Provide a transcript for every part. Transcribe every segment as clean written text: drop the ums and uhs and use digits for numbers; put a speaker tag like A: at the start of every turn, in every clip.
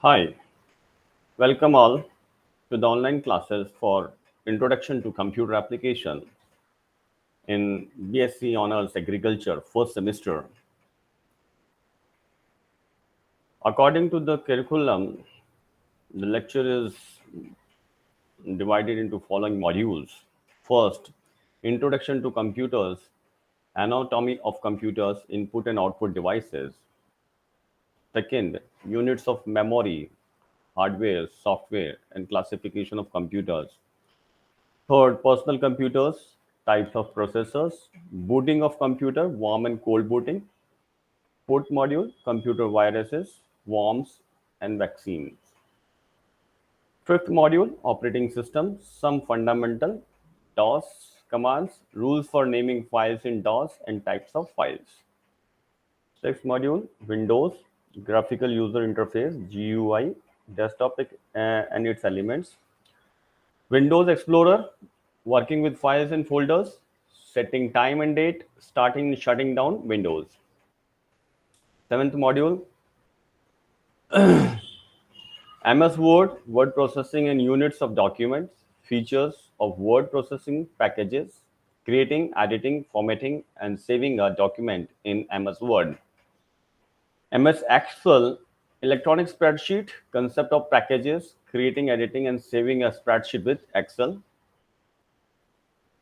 A: Hi, welcome all to the online classes for Introduction to Computer Application in BSc Honors Agriculture first semester. According to the curriculum, the lecture is divided into following modules. First, Introduction to Computers, Anatomy of Computers, Input and Output Devices. Second, Units of Memory, Hardware, Software, and Classification of Computers. Third, personal computers, types of processors, booting of computer, warm and cold booting, port module, computer viruses, worms, and vaccines. Fifth module, operating system, some fundamental DOS commands, rules for naming files in DOS, and types of files. Sixth module, Windows, graphical user interface, GUI, desktop and its elements, Windows Explorer, working with files and folders, setting time and date, starting and shutting down Windows. Seventh module, MS Word, word processing and units of documents, features of word processing packages, creating, editing, formatting, and saving a document in MS Word. MS Excel, electronic spreadsheet, concept of packages, creating, editing, and saving a spreadsheet with Excel.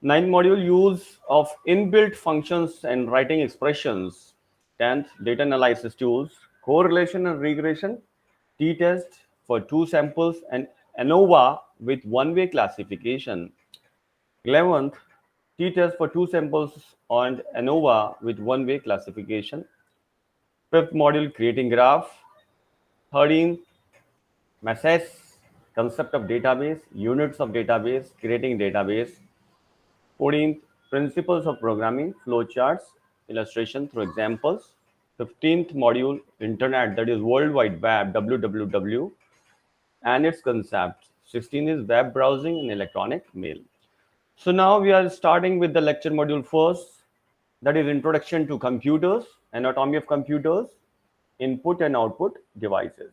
A: Ninth module, use of inbuilt functions and writing expressions. 10th, data analysis tools, correlation and regression, t-test for two samples, and ANOVA with one-way classification. 11th, t-test for two samples and ANOVA with one-way classification. 5th module, creating graph. 13th, MESS, concept of database, units of database, creating database. 14th, principles of programming, flowcharts, illustration through examples. 15th module, internet, that is World Wide Web, WWW, and its concepts. 16th is web browsing and electronic mail. So now we are starting with the lecture module first, that is Introduction to Computers, Anatomy of Computers, Input and Output Devices.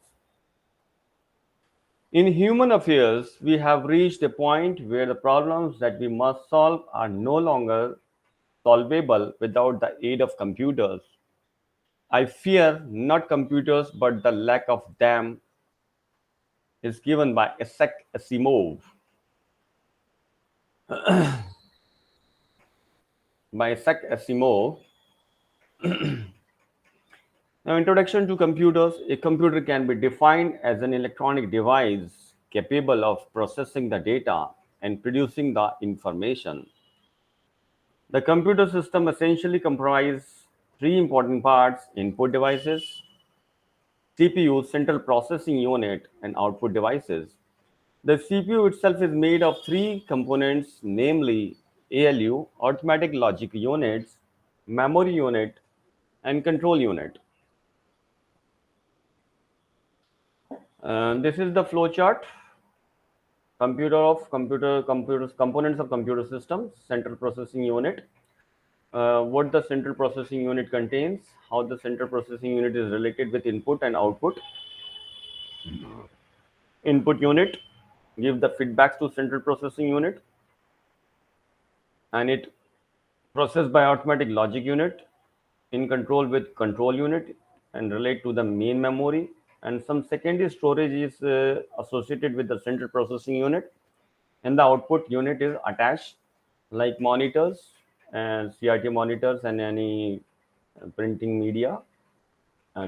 A: In human affairs, we have reached a point where the problems that we must solve are no longer solvable without the aid of computers. I fear not computers, but the lack of them is given by Isaac Asimov. By Isaac Asimov. Now, introduction to computers. A computer can be defined as an electronic device capable of processing the data and producing the information. The computer system essentially comprises three important parts: input devices, CPU, central processing unit, and output devices. The CPU itself is made of three components, namely ALU, arithmetic logic units, memory unit, and control unit. This is the flowchart. Computers components of computer systems, central processing unit. What the central processing unit contains, how the central processing unit is related with input and output. Input unit give the feedbacks to central processing unit, and it processed by arithmetic logic unit in control with control unit and relate to the main memory, and some secondary storage is associated with the central processing unit, and the output unit is attached like monitors and CRT monitors and any printing media,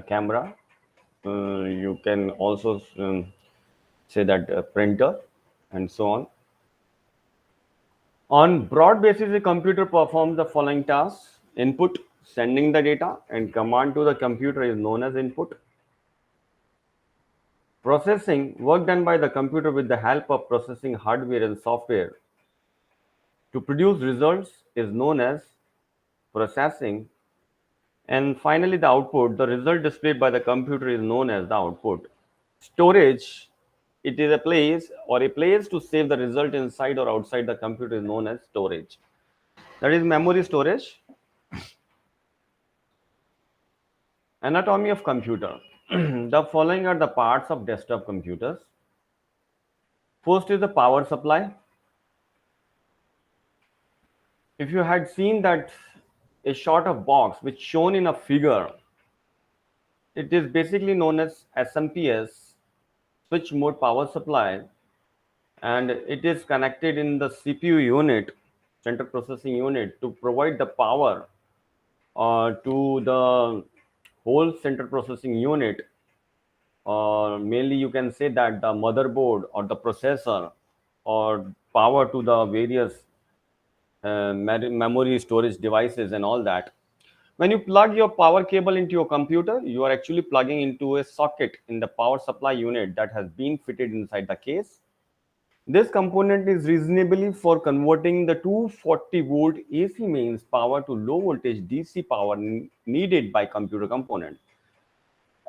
A: camera. You can also say that printer and so on. On broad basis, a computer performs the following tasks: input, sending the data, and command to the computer is known as input. Processing, work done by the computer with the help of processing hardware and software to produce results is known as processing. And finally, the output, the result displayed by the computer is known as the output. Storage, it is a place to save the result inside or outside the computer is known as storage. That is memory storage. Anatomy of computer. The following are the parts of desktop computers. First is the power supply. If you had seen that a sort of box which shown in a figure, it is basically known as SMPS, switch mode power supply, and it is connected in the CPU unit, central processing unit, to provide the power to the whole central processing unit, or mainly you can say that the motherboard or the processor, or power to the various memory storage devices and all that. When you plug your power cable into your computer, you are actually plugging into a socket in the power supply unit that has been fitted inside the case. This component is reasonably for converting the 240 volt AC mains power to low voltage DC power needed by computer component.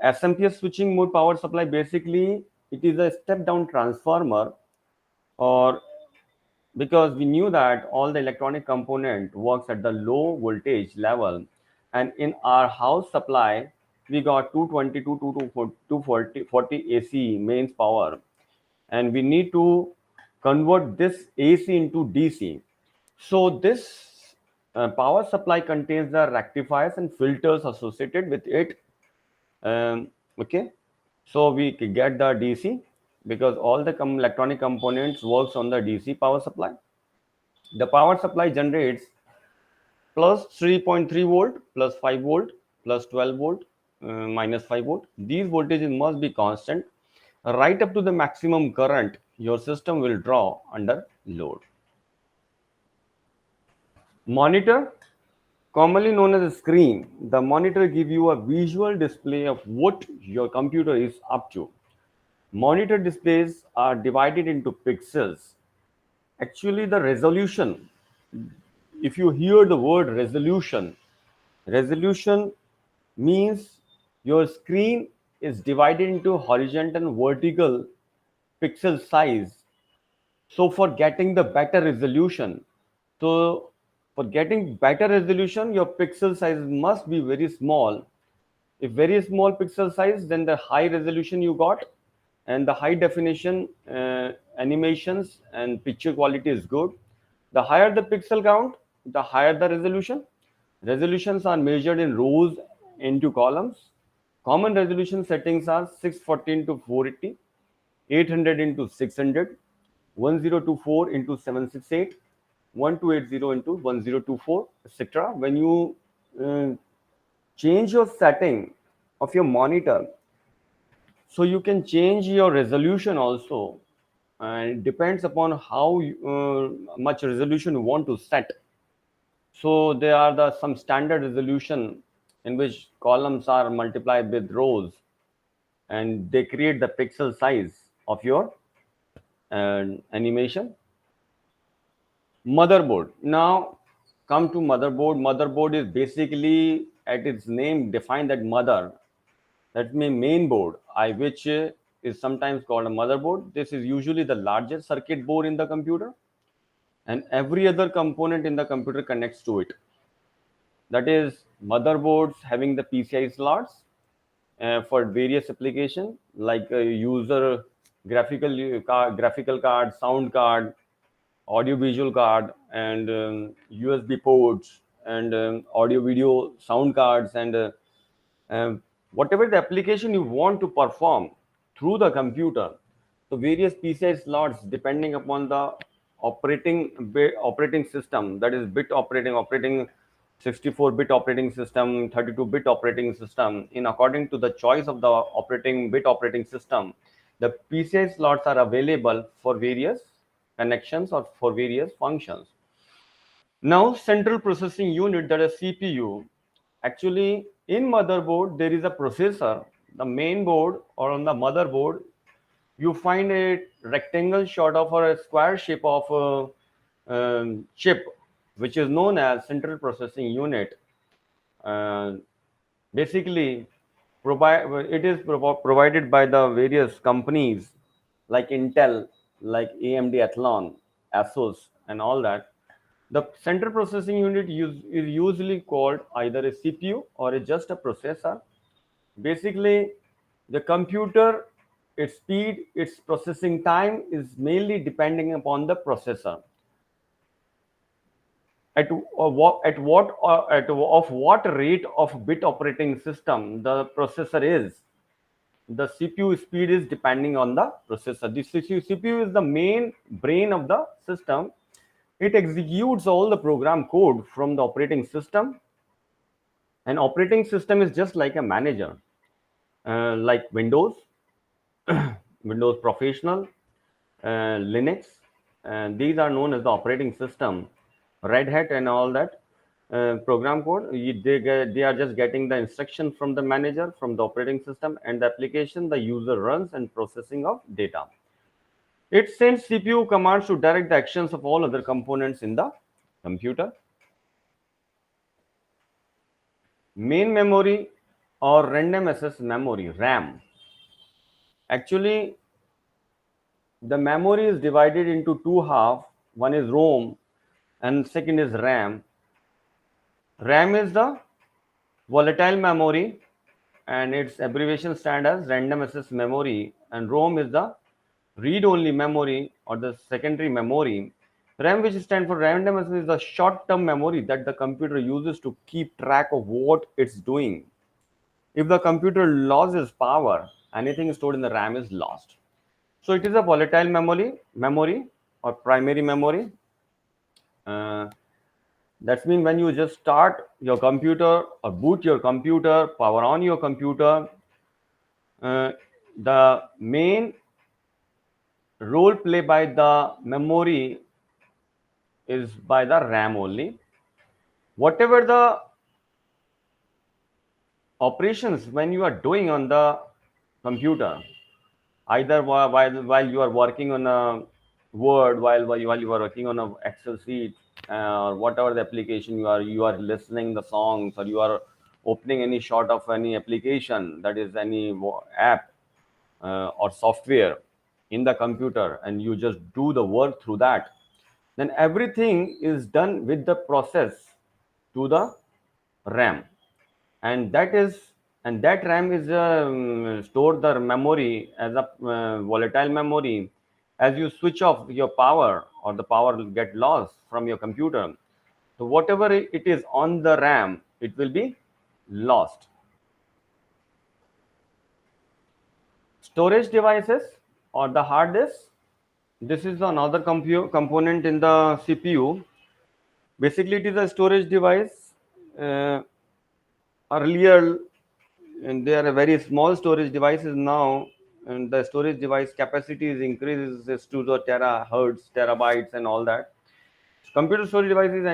A: SMPS switching mode power supply, basically it is a step down transformer, or because we knew that all the electronic component works at the low voltage level, and in our house supply we got 220 to 240 AC mains power, and we need to convert this AC into DC. So this power supply contains the rectifiers and filters associated with it. Okay, so we get the DC because all the electronic components works on the DC power supply. The power supply generates plus 3.3 volt, plus 5 volt, plus 12 volt, minus 5 volt. These voltages must be constant right up to the maximum current your system will draw under load. Monitor, commonly known as a screen, the monitor gives you a visual display of what your computer is up to. Monitor displays are divided into pixels. Actually, the resolution, if you hear the word resolution, resolution means your screen is divided into horizontal and vertical pixel size. So for getting the better resolution, so for getting better resolution, your pixel size must be very small. If very small pixel size, then the high resolution you got, and the high definition animations and picture quality is good. The higher the pixel count, the higher the resolution. Resolutions are measured in rows into columns. Common resolution settings are 614 to 480, 800 into 600, 1024 into 768, 1280 into 1024, etc. When you uh, change your setting of your monitor, so you can change your resolution also, and it depends upon how much resolution you want to set. So there are the some standard resolution in which columns are multiplied with rows, and they create the pixel size of your animation. Motherboard. Now come to motherboard. Motherboard is basically at its name defined that mother. That means main board, which is sometimes called a motherboard. This is usually the largest circuit board in the computer, and every other component in the computer connects to it. That is motherboards having the PCI slots for various applications like user graphical card, sound card, audio visual card, and USB ports, and audio video sound cards, and whatever the application you want to perform through the computer. So various PCI slots depending upon the operating system, that is bit operating 64-bit operating system, 32-bit operating system. In according to the choice of the operating system, the PCI slots are available for various connections or for various functions. Now, central processing unit, that is CPU. Actually, in motherboard, there is a processor. The main board or on the motherboard, you find a rectangle sort of or a square shape of chip, which is known as central processing unit. Uh, Basically, it is provided by the various companies like Intel, like AMD Athlon, Asus, and all that. The central processing unit is usually called either a CPU or just a processor. Basically, The computer, its speed, its processing time is mainly depending upon the processor. Of what rate of bit operating system the processor is, the CPU speed is depending on the processor. The CPU is the main brain of the system. It executes all the program code from the operating system. An operating system is just like a manager, like Windows, Windows Professional, Linux, and these are known as the operating system. Red Hat and all that program code, they are just getting the instruction from the manager, from the operating system, and the application the user runs and processing of data. It sends CPU commands to direct the actions of all other components in the computer. Main memory or random access memory, RAM. Actually, the memory is divided into two halves. One is ROM and second is RAM. RAM is the volatile memory and its abbreviation stands as random access memory, and ROM is the read-only memory or the secondary memory. RAM, which stands for random access, is the short-term memory that the computer uses to keep track of what it's doing. If the computer loses power, anything stored in the RAM is lost. So it is a volatile memory or primary memory. Uh, that means when you just start your computer or boot your computer, power on your computer, the main role play by the memory is by the RAM only. Whatever the operations when you are doing on the computer, either while you are working on a Word, while you are working on a Excel sheet, or whatever the application you are listening the songs, or you are opening any sort of any application, that is any app or software in the computer, and you just do the work through that, then everything is done with the process to the RAM, and that RAM is stored the memory as a volatile memory. As you switch off your power or the power will get lost from your computer, so whatever it is on the RAM, it will be lost. Storage devices or the hard disk, this is another component in the CPU. Basically, it is a storage device. Earlier, and they are a very small storage devices now, and the storage device capacity is increases to the terahertz, terabytes, and all that. Computer storage device is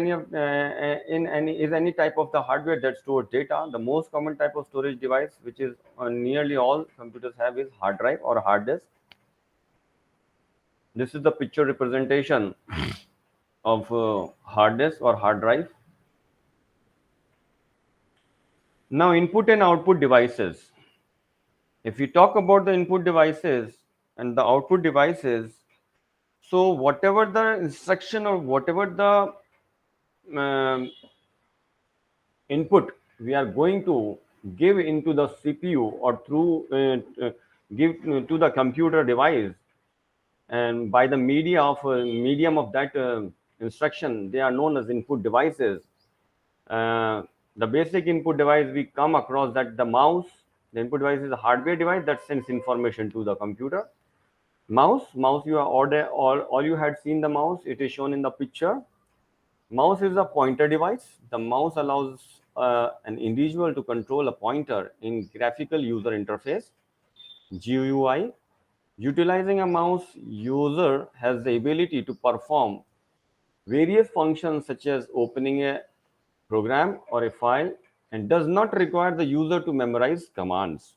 A: any type of the hardware that stores data. The most common type of storage device, which is nearly all computers have, is hard drive or hard disk. This is the picture representation of hard disk or hard drive. Now, input and output devices. If we talk about the input devices and the output devices, so whatever the instruction or whatever the um, input we are going to give into the CPU or through give to the computer device, and by the medium of that instruction, they are known as input devices. The basic input device we come across, that the mouse. The input device is a hardware device that sends information to the computer. Mouse, you are all you had seen the mouse, it is shown in the picture. Mouse is a pointer device. The mouse allows an individual to control a pointer in graphical user interface, GUI. Utilizing a mouse, user has the ability to perform various functions such as opening a program or a file, and does not require the user to memorize commands.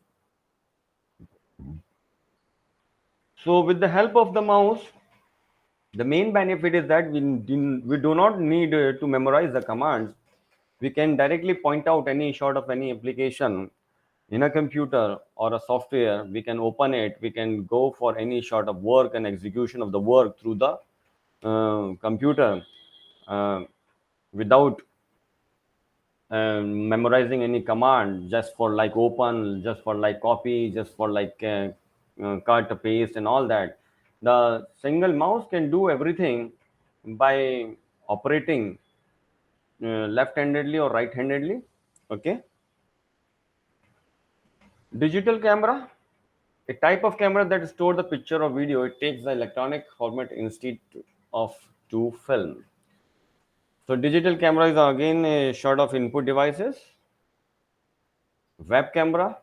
A: So with the help of the mouse, the main benefit is that we do not need to memorize the commands. We can directly point out any sort of any application in a computer or a software. We can open it. We can go for any sort of work and execution of the work through the computer uh, without memorizing any command just for like open, just for like copy, just for like cut, paste, and all that. The single mouse can do everything by operating left-handedly or right-handedly. Okay. Digital camera, a type of camera that stores the picture or video. It takes the electronic format instead of to film. So digital camera is again a sort of input devices. Web camera,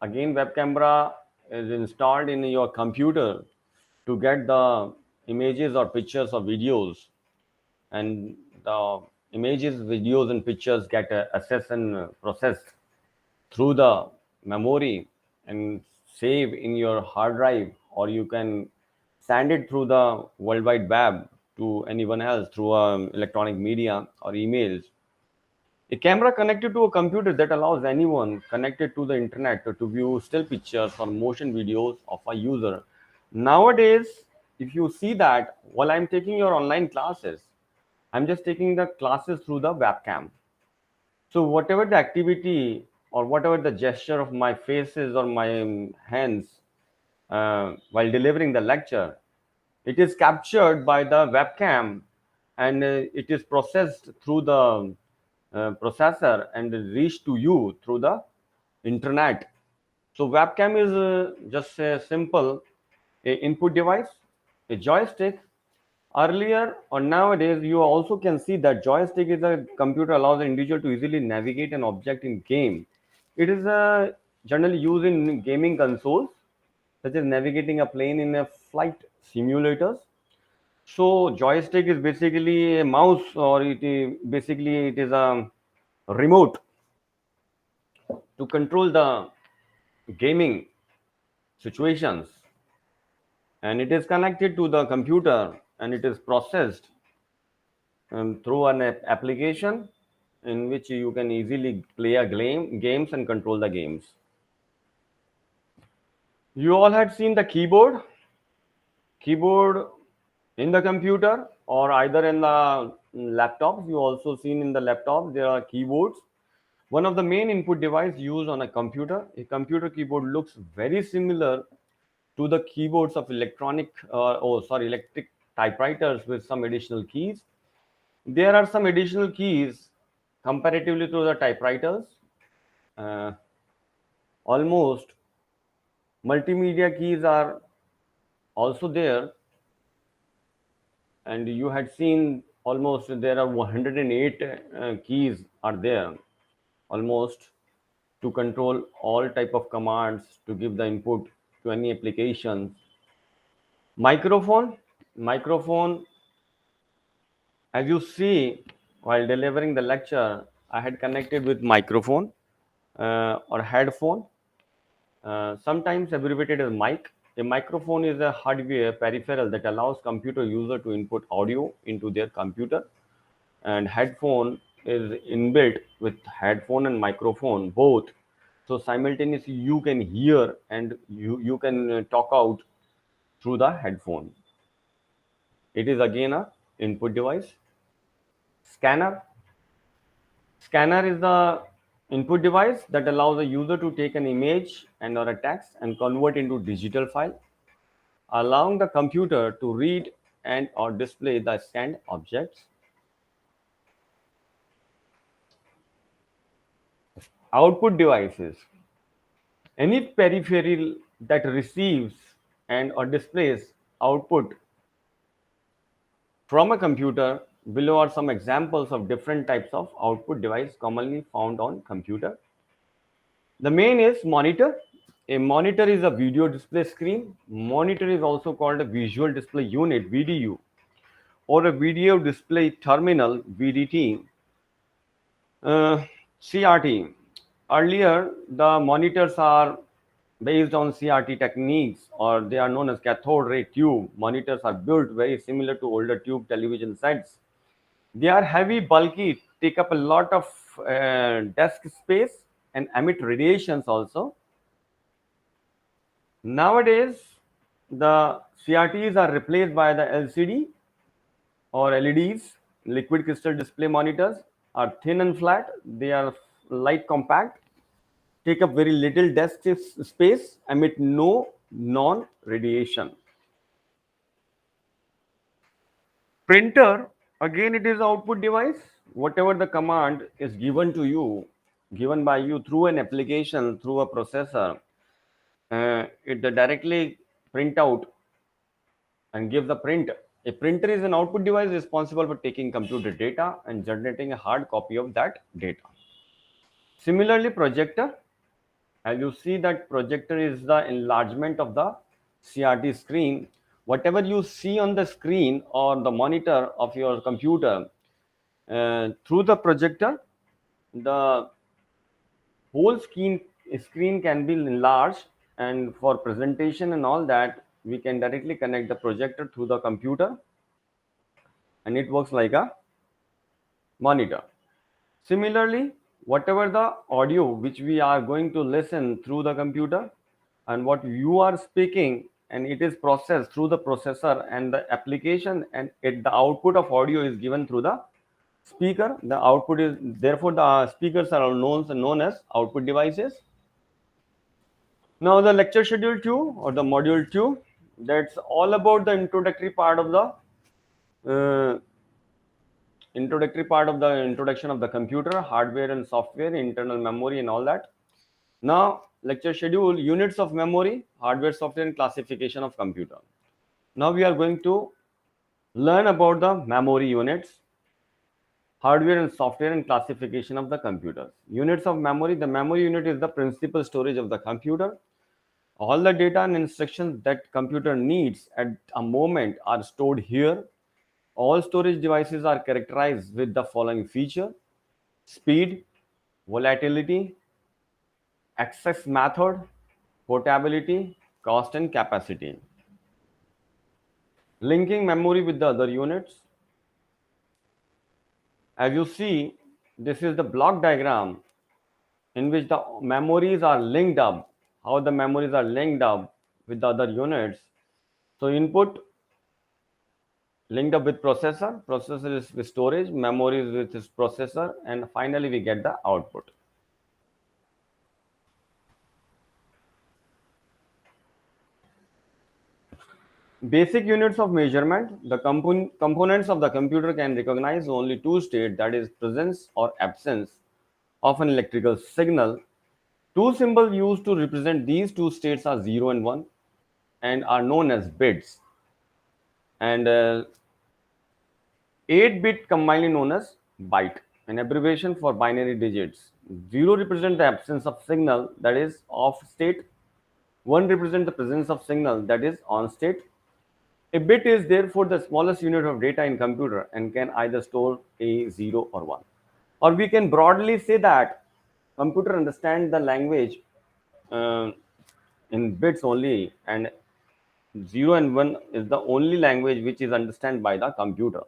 A: again web camera is installed in your computer to get the images or pictures or videos, and the images, videos, and pictures get assessed and processed through the memory and save in your hard drive, or you can send it through the world wide web to anyone else through electronic media or emails. A camera connected to a computer that allows anyone connected to the internet to view still pictures or motion videos of a user. Nowadays, if you see that while I'm taking your online classes, I'm just taking the classes through the webcam. So whatever the activity or whatever the gesture of my faces or my hands while delivering the lecture, it is captured by the webcam, and it is processed through the processor and reached to you through the internet. So webcam is just a simple input device, a joystick. Earlier or nowadays, you also can see that joystick is a computer allows an individual to easily navigate an object in game. It is generally used in gaming consoles, such as navigating a plane in a flight simulators. So joystick is basically a mouse, or basically it is a remote to control the gaming situations, and it is connected to the computer and it is processed through an application in which you can easily play a games and control the games. You all had seen the keyboard in the computer or either in the laptops. You also seen in the laptops there are keyboards. One of the main input device used on a computer. A computer keyboard looks very similar to the keyboards of electric typewriters with some additional keys. There are some additional keys comparatively to the typewriters. Uh, Almost multimedia keys are also there, and you had seen almost there are 108 keys are there almost to control all type of commands to give the input to any application. Microphone, as you see while delivering the lecture, I had connected with microphone or headphone, sometimes abbreviated as mic. A microphone is a hardware peripheral that allows computer user to input audio into their computer, and headphone is inbuilt with headphone and microphone both. So simultaneously you can hear and you can talk out through the headphone. It is again a input device. Scanner. Scanner is the input device that allows a user to take an image and or a text and convert into digital file, allowing the computer to read and or display the scanned objects. Output devices. Any peripheral that receives and or displays output from a computer. Below are some examples of different types of output device commonly found on computer. The main is monitor. A monitor is a video display screen. Monitor is also called a visual display unit, VDU, or a video display terminal, VDT. Uh, CRT. Earlier, the monitors are based on CRT techniques, or they are known as cathode ray tube. Monitors are built very similar to older tube television sets. They are heavy, bulky, take up a lot of desk space and emit radiations also. Nowadays, the CRTs are replaced by the LCD or LEDs, liquid crystal display monitors, are thin and flat. They are light compact, take up very little desk space, emit no non-radiation. Printer, again, it is output device. Whatever the command is given to you, given by you through an application, through a processor, it directly print out and give the print. A printer is an output device responsible for taking computer data and generating a hard copy of that data. Similarly, projector, as you see that projector is the enlargement of the CRT screen. Whatever you see on the screen or the monitor of your computer, through the projector, the whole screen can be enlarged, and for presentation and all that, we can directly connect the projector through the computer, and it works like a monitor. Similarly, whatever the audio which we are going to listen through the computer and what you are speaking, and it is processed through the processor and the application, and the output of audio is given through the speaker. The output is therefore the speakers are known as output devices. Now the lecture schedule 2 or the module 2, that's all about the uh, introduction of the computer, hardware and software, internal memory and all that. Now lecture schedule units of memory, hardware, software and classification of computer. Now we are going to learn about the memory units, hardware and software and classification of the computers. Units of memory, the memory unit is the principal storage of the computer. All the data and instructions that computer needs at a moment are stored here. All storage devices are characterized with the following feature: speed, volatility, access method, portability, cost and capacity. Linking memory with the other units. As you see, this is the block diagram in which the memories are linked up, how the memories are linked up with the other units. So input linked up with processor, processor is with storage, memory is with its processor, and finally we get the output. Basic units of measurement. The components of the computer can recognize only two states, that is presence or absence of an electrical signal. Two symbols used to represent these two states are 0 and 1 and are known as bits. And 8-bit commonly known as byte, an abbreviation for binary digits. 0 represents the absence of signal, that is off state. 1 represents the presence of signal, that is on state. A bit is therefore the smallest unit of data in computer and can either store a 0 or 1. Or we can broadly say that computer understands the language uh, in bits only, and 0 and 1 is the only language which is understood by the computer.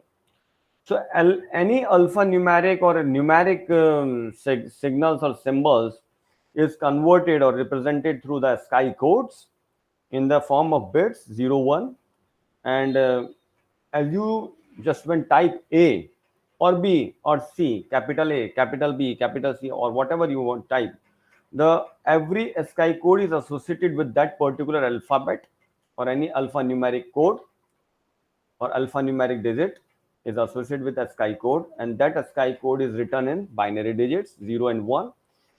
A: So any alphanumeric or numeric signals or symbols is converted or represented through the ASCII codes in the form of bits 0, 1. And as you just when type A or B or C, capital A, capital B, capital C, or whatever you want type, the every ASCII code is associated with that particular alphabet or any alphanumeric code or alphanumeric digit is associated with ASCII code, and that ASCII code is written in binary digits 0 and 1,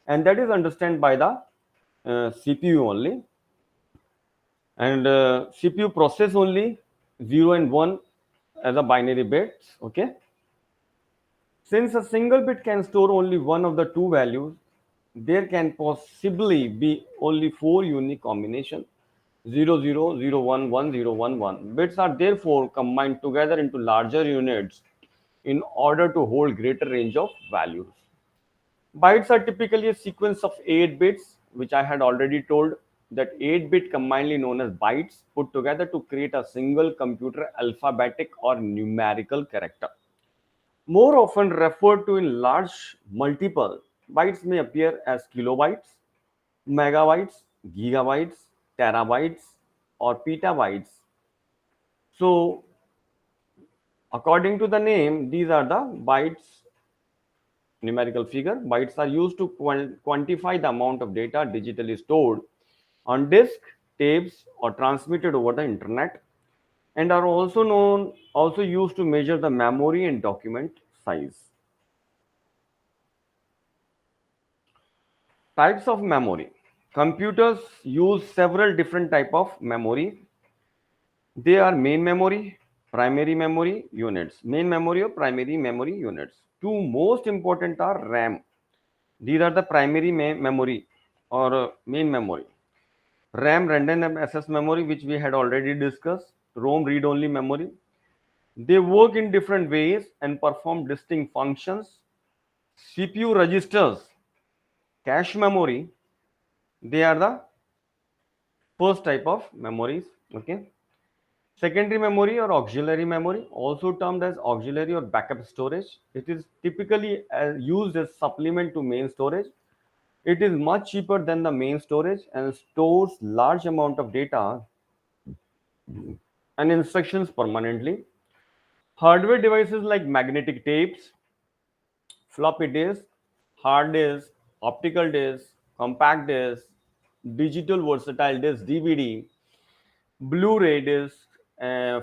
A: and that is understood by the CPU only, and CPU process only 0 and 1 as a binary bits. Okay, since a single bit can store only one of the two values, there can possibly be only four unique combinations: 0 0 0 1 1 0 1 1. Bits are therefore combined together into larger units in order to hold greater range of values. Bytes are typically a sequence of 8 bits, which I had already told that 8-bit commonly known as bytes put together to create a single computer alphabetic or numerical character. More often referred to in large multiple, bytes may appear as kilobytes, megabytes, gigabytes, terabytes, or petabytes. So, according to the name, these are the bytes numerical figure. Bytes are used to quantify the amount of data digitally stored on disk, tapes, or transmitted over the internet, and are also used to measure the memory and document size. Types of memory. Computers use several different type of memory. They are main memory, primary memory units. Main memory or primary memory units. Two most important are RAM. These are the primary memory or main memory. RAM, random access memory, which we had already discussed. ROM, read-only memory. They work in different ways and perform distinct functions. CPU registers, cache memory, they are the first type of memories. Okay. Secondary memory or auxiliary memory, also termed as auxiliary or backup storage. It is typically used as supplement to main storage. It is much cheaper than the main storage and stores large amount of data and instructions permanently. Hardware devices like magnetic tapes, floppy disks, hard disks, optical disks, compact disks, digital versatile disks, DVD, Blu-ray discs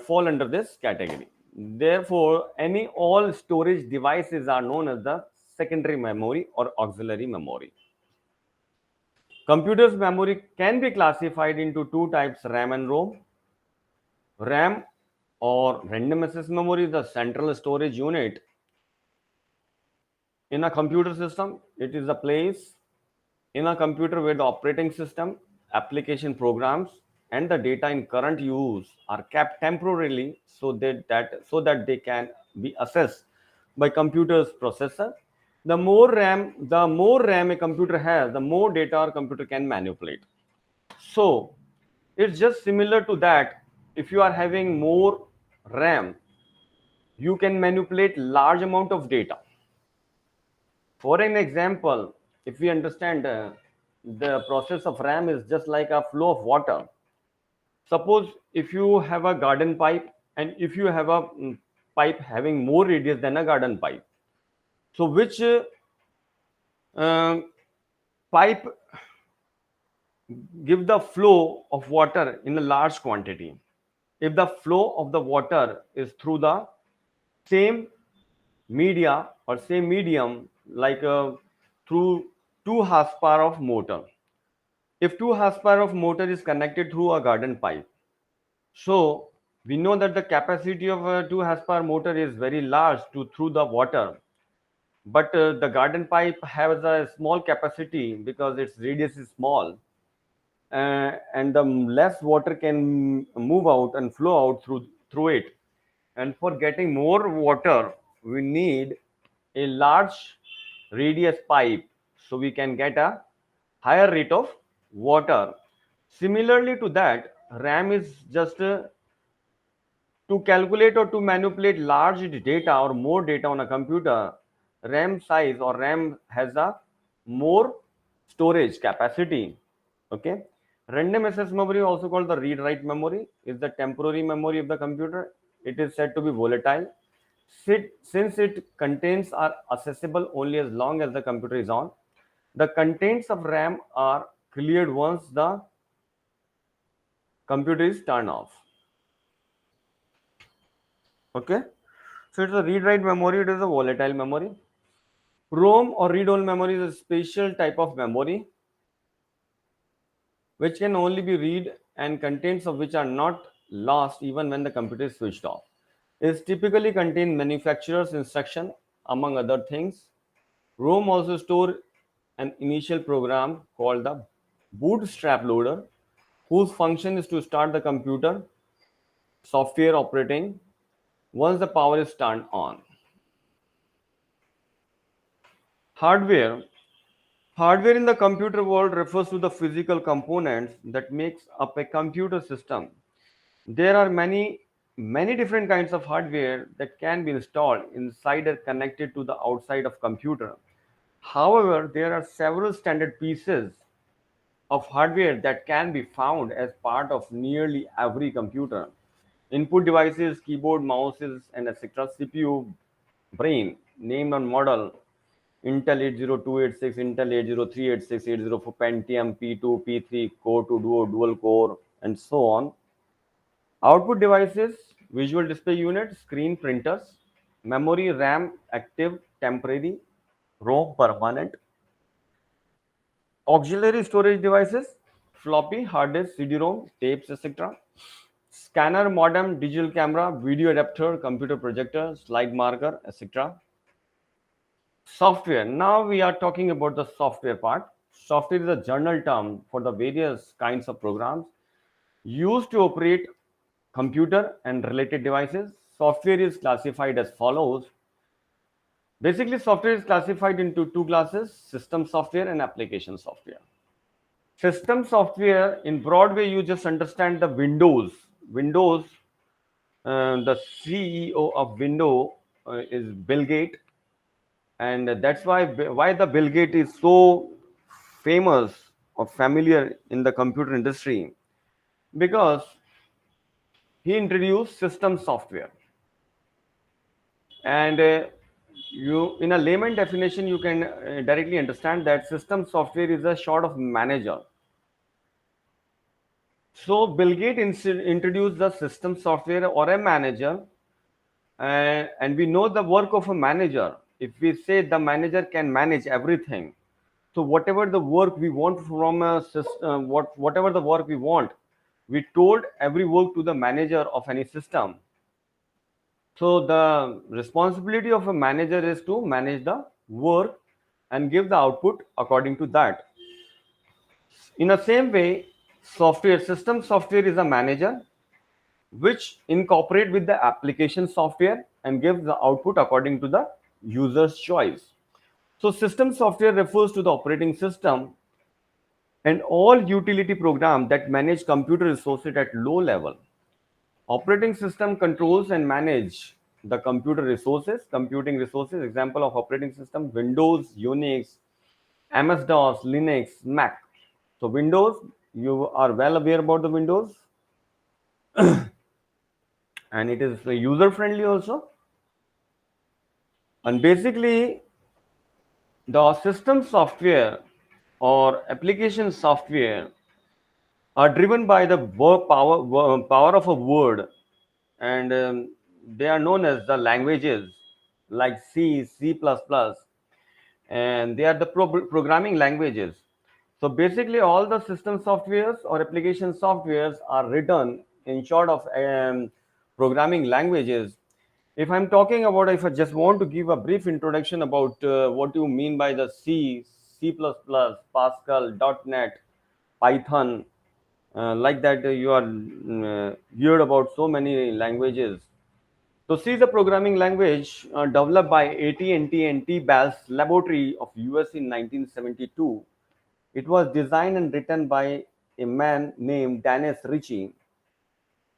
A: fall under this category. Therefore, any all storage devices are known as the secondary memory or auxiliary memory. Computer's memory can be classified into two types, RAM and ROM. RAM or random access memory is the central storage unit in a computer system. It is a place in a computer where the operating system, application programs, and the data in current use are kept temporarily so that they can be accessed by computer's processor. The more RAM a computer has, the more data a computer can manipulate. So it's just similar to that. If you are having more RAM, you can manipulate large amount of data. For an example, if we understand the process of RAM is just like a flow of water. Suppose if you have a garden pipe and if you have a pipe having more radius than a garden pipe, so which um, pipe give the flow of water in a large quantity? If the flow of the water is through the same media or same medium, like through 2 horsepower of motor. If 2 horsepower of motor is connected through a garden pipe, so we know that the capacity of a 2 horsepower motor is very large to through the water, but the garden pipe has a small capacity because its radius is small, and the less water can move out and flow out through it. And for getting more water, we need a large radius pipe so we can get a higher rate of water. Similarly to that, RAM is just to calculate or to manipulate large data or more data on a computer. RAM size or RAM has a more storage capacity. Okay. Random access memory, also called the read write memory, is the temporary memory of the computer. It is said to be volatile since its contents are accessible only as long as the computer is on. The contents of RAM are cleared once the computer is turned off. Okay. So it's a read-write memory. It is a volatile memory. ROM or read-only memory is a special type of memory which can only be read and contents of which are not lost even when the computer is switched off. It typically contain manufacturer's instruction among other things. ROM also store an initial program called the bootstrap loader, whose function is to start the computer software operating once the power is turned on. Hardware. Hardware in the computer world refers to the physical components that makes up a computer system. There are many different kinds of hardware that can be installed inside or connected to the outside of computer. However, there are several standard pieces of hardware that can be found as part of nearly every computer. Input devices, keyboard, mouses, and etc. CPU, brain, named on model, Intel 80286, Intel 80386, 804 Pentium, P2, P3, Core 2 Duo, Dual Core, and so on. Output devices, visual display unit, screen printers, memory, RAM, active, temporary, ROM, permanent, auxiliary storage devices, floppy, hard disk, CD-ROM, tapes, etc. Scanner, modem, digital camera, video adapter, computer projector, slide marker, etc. Software. Now we are talking about the software part. Software is a general term for the various kinds of programs used to operate computer and related devices. Software is classified as follows. Basically, software is classified into two classes: system software and application software. System software, in broad way, you just understand the Windows. Windows, the CEO of Windows is Bill Gates, and that's why the Bill Gates is so famous or familiar in the computer industry, because he introduced system software. And you, in a layman definition, you can directly understand that system software is a sort of manager. So Bill Gates introduced the system software or a manager, and we know the work of a manager. If we say the manager can manage everything, so whatever the work we want from a system, whatever the work we want, we told every work to the manager of any system. So the responsibility of a manager is to manage the work and give the output according to that. In the same way, software system software is a manager which incorporate with the application software and gives the output according to the user's choice. So system software refers to the operating system and all utility programs that manage computer resources at low level. Operating system controls and manage the computer resources, computing resources. Example of operating system: Windows, Unix, MS-DOS, Linux, Mac. So Windows, you are well aware about the Windows, and it is user friendly also. And basically, the system software or application software are driven by the power of a word, and they are known as the languages like C, C++, and they are the programming languages. So basically, all the system softwares or application softwares are written in short of programming languages. If I'm talking about, if I just want to give a brief introduction about what you mean by the C, C++, Pascal, .NET, Python, like that, you are heard about so many languages. So C is a programming language developed by AT&T and T-Bell's Laboratory of US in 1972. It was designed and written by a man named Dennis Ritchie.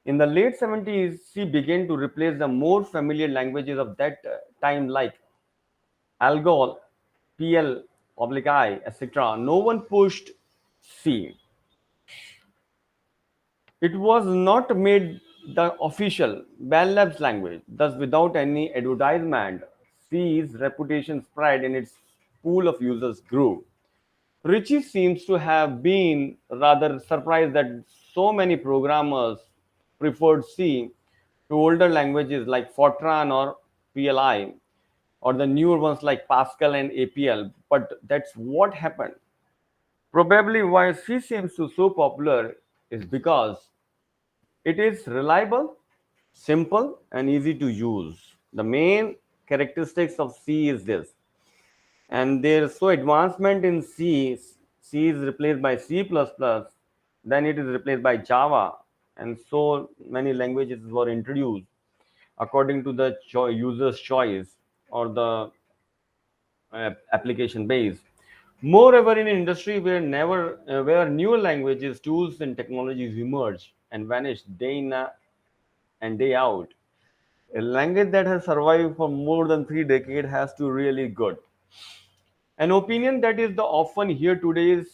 A: In the late 70s, C began to replace the more familiar languages of that time like ALGOL, PL, oblique I, etc. No one pushed C. It was not made the official Bell Labs language. Thus, without any advertisement, C's reputation spread and its pool of users grew. Ritchie seems to have been rather surprised that so many programmers preferred C to older languages like Fortran or PLI, or the newer ones like Pascal and APL. But that's what happened. Probably why C seems to so popular is because it is reliable, simple, and easy to use. The main characteristics of C is this. And there's so advancement in C. C is replaced by C++, then it is replaced by Java, and so many languages were introduced according to the user's choice or the application base. Moreover, in an industry where newer languages, tools, and technologies emerge and vanish day in and day out, a language that has survived for more than 3 decades has to really good. An opinion that is the often here today is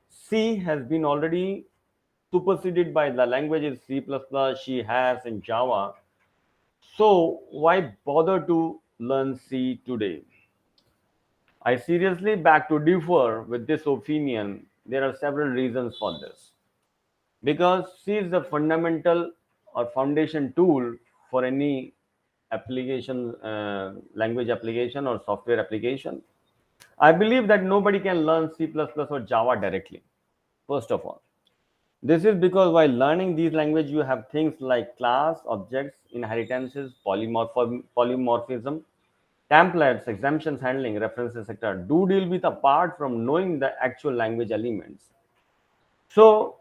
A: C has been already superseded by the languages C++, C has, and Java. So why bother to learn C today? I seriously beg to differ with this opinion. There are several reasons for this. Because C is the fundamental or foundation tool for any application, language application or software application. I believe that nobody can learn C++ or Java directly, first of all. This is because while learning these languages, you have things like class, objects, inheritances, polymorphism, templates, exemptions handling, references, etc. do deal with apart from knowing the actual language elements. So,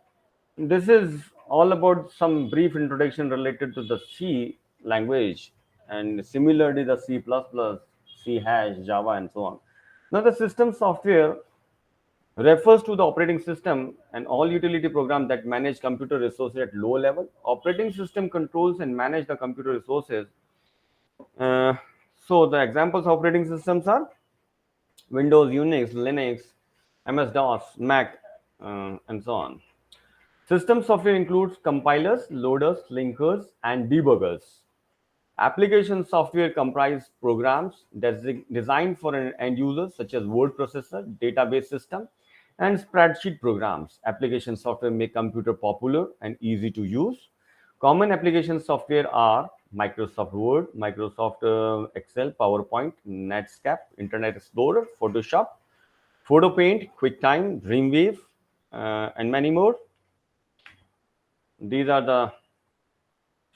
A: this is all about some brief introduction related to the C language and similarly the C++, C hash, Java, and so on. Now, the system software refers to the operating system and all utility programs that manage computer resources at low level. Operating system controls and manage the computer resources. Uh, so, the examples of operating systems are Windows, Unix, Linux, MS-DOS, Mac, and so on. System software includes compilers, loaders, linkers, and debuggers. Application software comprise programs designed for an end user such as word processor, database system, and spreadsheet programs. Application software make computer popular and easy to use. Common application software are Microsoft Word, Microsoft Excel, PowerPoint, Netscape, Internet Explorer, Photoshop, PhotoPaint, QuickTime, Dreamweaver, and many more. These are the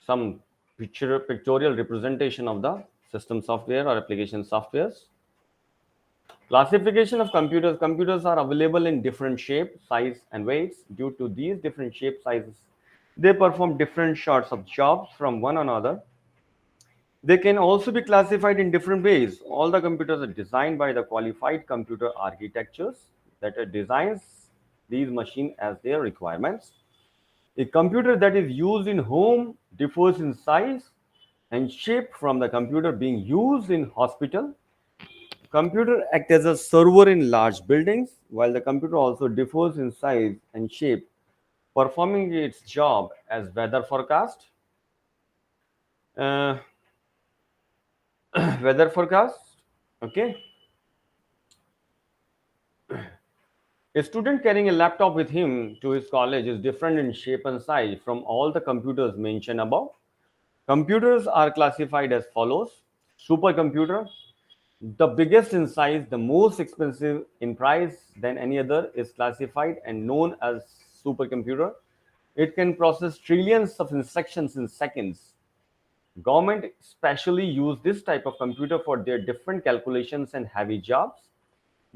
A: some pictorial representation of the system software or application softwares. Classification of computers. Computers are available in different shape, size, and weights. Due to these different shape sizes, they perform different sorts of jobs from one another. They can also be classified in different ways. All the computers are designed by the qualified computer architectures that designs these machines as their requirements. A computer that is used in home differs in size and shape from the computer being used in hospital. Computer act as a server in large buildings, while the computer also differs in size and shape, performing its job as weather forecast. Uh, weather forecast. Okay. A student carrying a laptop with him to his college is different in shape and size from all the computers mentioned above. Computers are classified as follows: supercomputer, the biggest in size, the most expensive in price than any other, is classified and known as supercomputer. It can process trillions of instructions in seconds. Government specially use this type of computer for their different calculations and heavy jobs.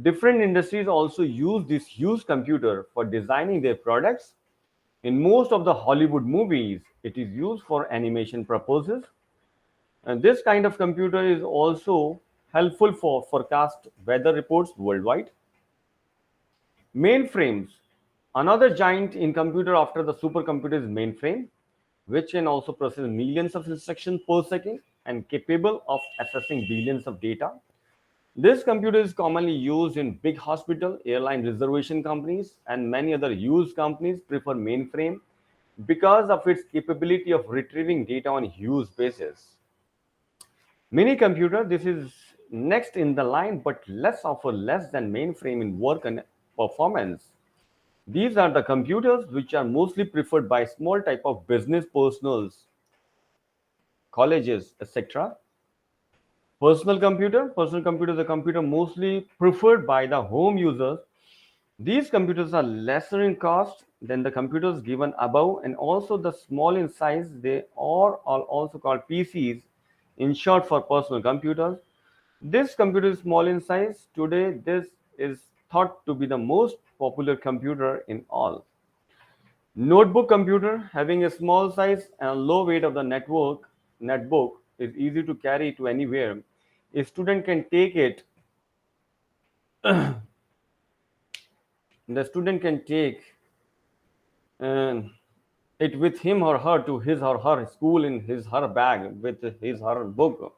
A: Different industries also use this huge computer for designing their products. In most of the Hollywood movies, it is used for animation purposes. And this kind of computer is also helpful for forecast weather reports worldwide. Mainframes. Another giant in computer after the supercomputer is mainframe, which can also process millions of instructions per second and capable of accessing billions of data. This computer is commonly used in big hospital, airline reservation companies, and many other used companies prefer mainframe because of its capability of retrieving data on huge bases. Mini computer, this is next in the line, but less offer less than mainframe in work and performance. These are the computers which are mostly preferred by small type of business personals, colleges, etc. Personal computer is a computer mostly preferred by the home users. These computers are lesser in cost than the computers given above and also the small in size. They are also called PCs, in short for personal computers. This computer is small in size. Today, this is thought to be the most popular computer in all. Notebook computer having a small size and low weight of the netbook is easy to carry to anywhere. A student can take it. The student can take uh, it with him or her to his or her school in his her bag with his or her book.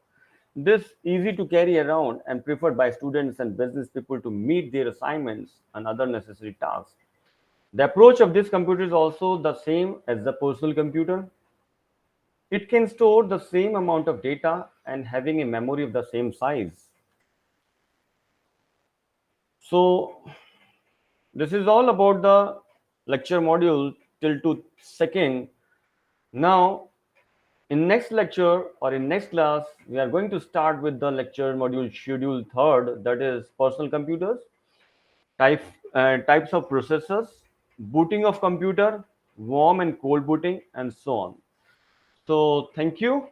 A: This easy to carry around and preferred by students and business people to meet their assignments and other necessary tasks. The approach of this computer is also the same as the personal computer. It can store the same amount of data and having a memory of the same size. So this is all about the lecture module till to second. Now in next lecture or in next class, we are going to start with the lecture module schedule third, that is personal computers, type, types of processors, booting of computer, warm and cold booting, and so on. So thank you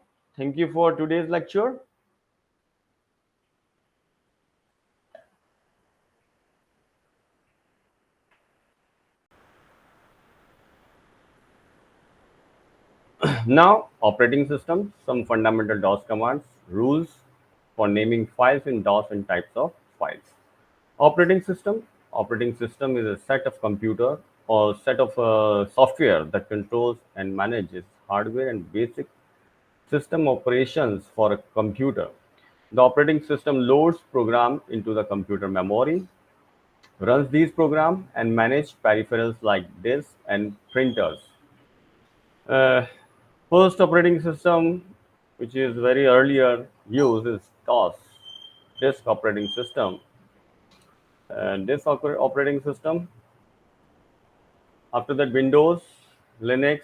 A: for today's lecture. Now, operating system, some fundamental DOS commands, rules for naming files in DOS and types of files. Operating system. Operating system is a set of computer or set of software that controls and manages hardware and basic system operations for a computer. The operating system loads program into the computer memory, runs these programs, and manage peripherals like disks and printers. Uh, First operating system, which is very earlier used, is DOS, disk operating system. And this operating system, after that, Windows, Linux,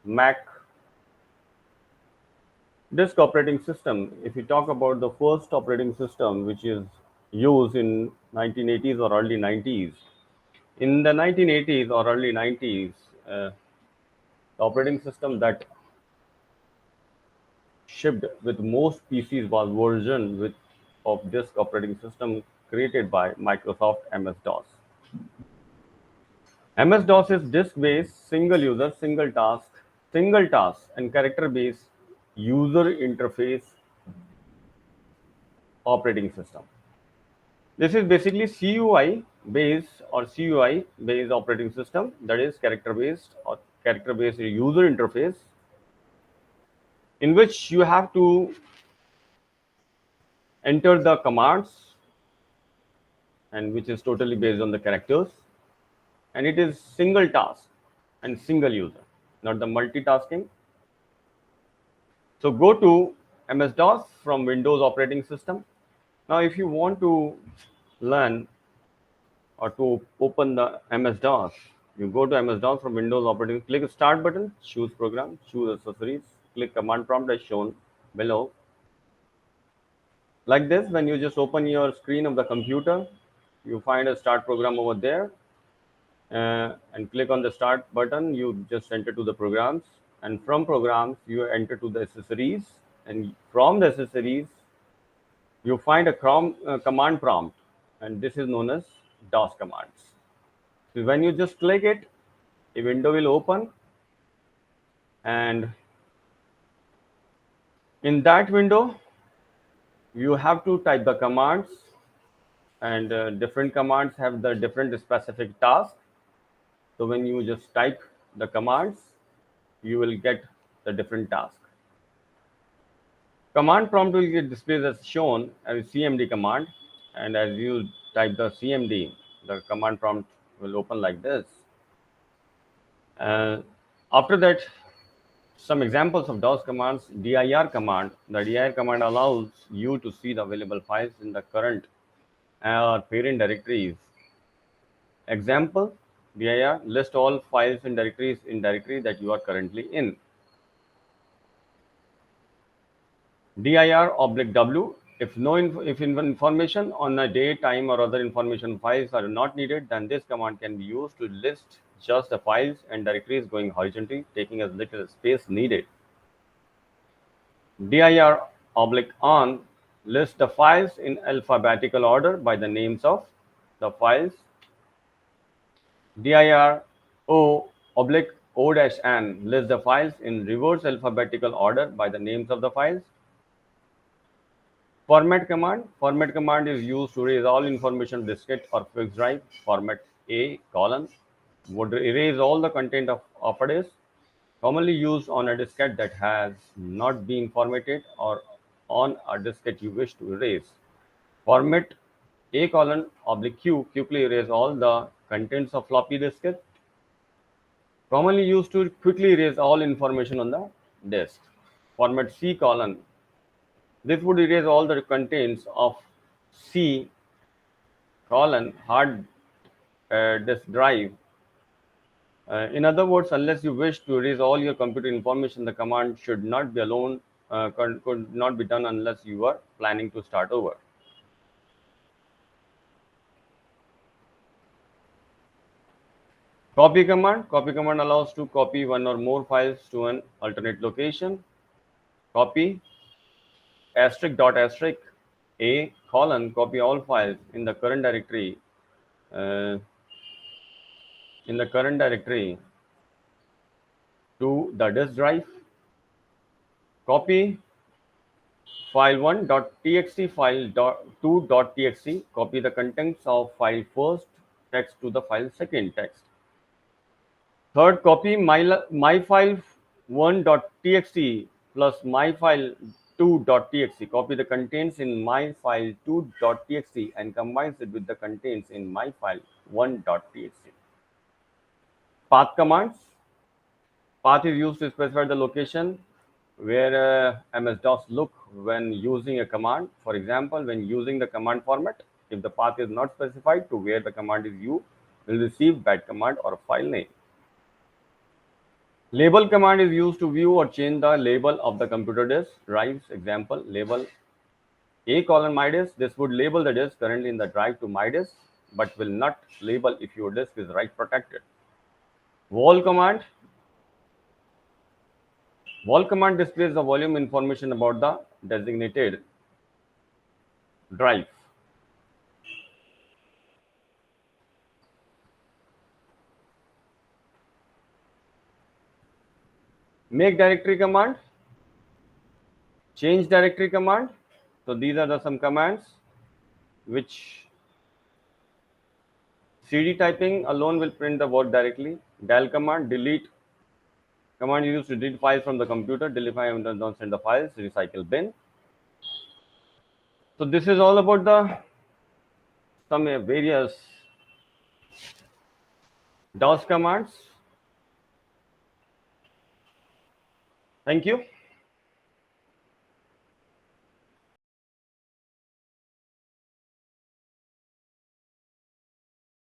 A: Mac, disk operating system. If you talk about the first operating system, which is used in 1980s or early 90s, in the 1980s or early 90s, the operating system that shipped with most PCs was version with of disk operating system created by Microsoft MS-DOS. MS-DOS is disk-based, single task, and character-based user interface operating system. This is basically CUI based or CUI based operating system, that is character based or character based user interface, in which you have to enter the commands and which is totally based on the characters, and it is single task and single user, not the multitasking. So go to MS-DOS from Windows operating system. Now, if you want to learn or to open the MS-DOS, you go to MS-DOS from Windows operating, click Start button, choose Program, choose Accessories, click Command Prompt as shown below. Like this, when you just open your screen of the computer, you find a Start Program over there, and click on the Start button. You just enter to the programs, and from programs you enter to the accessories, and from the accessories you find a command prompt, and this is known as DOS commands. So when you just click it, a window will open, and in that window you have to type the commands, and different commands have the different specific task. So when you just type the commands, you will get the different task. Command prompt will get displayed as shown as CMD command, and as you type the CMD, the command prompt will open like this. Uh, After that, some examples of DOS commands. dir command. The dir command allows you to see the available files in the current or parent directories. Example, dir list all files and directories in directory that you are currently in. dir oblique w. If no if information on a day, time, or other information files are not needed, then this command can be used to list just the files and directories going horizontally, taking as little space needed. dir oblique on list the files in alphabetical order by the names of the files. dir o oblique o dash n list the files in reverse alphabetical order by the names of the files. Format command. Format command is used to erase all information diskette or fixed drive. Format A colon would erase all the content of a disk, commonly used on a diskette that has not been formatted or on a diskette you wish to erase. Format A colon oblique Q quickly erase all the contents of floppy diskette, commonly used to quickly erase all information on the disk. Format C colon, this would erase all the contents of C colon hard disk drive. In other words, unless you wish to erase all your computer information, the command should not be alone, could not be done unless you are planning to start over. Copy command allows to copy one or more files to an alternate location. Copy asterisk dot asterisk a colon copy all files uh, in the current directory to the disk drive. Copy file 1.txt file 2.txt. Copy the contents of file first text to the file second text. Third, copy my file 1.txt plus my file 2.txt. Copy the contents in my file 2.txt and combines it with the contents in my file 1.txt. Path commands. Path is used to specify the location where MS-DOS look when using a command. For example, when using the command format, if the path is not specified to where the command is used, will receive that command or file name. Label command is used to view or change the label of the computer disk drives. Example, label a colon my disk. This would label the disk currently in the drive to my disk, but will not label if your disk is write protected. Vol command. Vol command displays the volume information about the designated drive. Make directory command. Change directory command. So these are some commands which cd typing alone will print the word directly. Del command, delete command used to delete files from the computer. Delete file and don't send the files. Recycle bin. So this is all about the some various DOS commands. Thank you.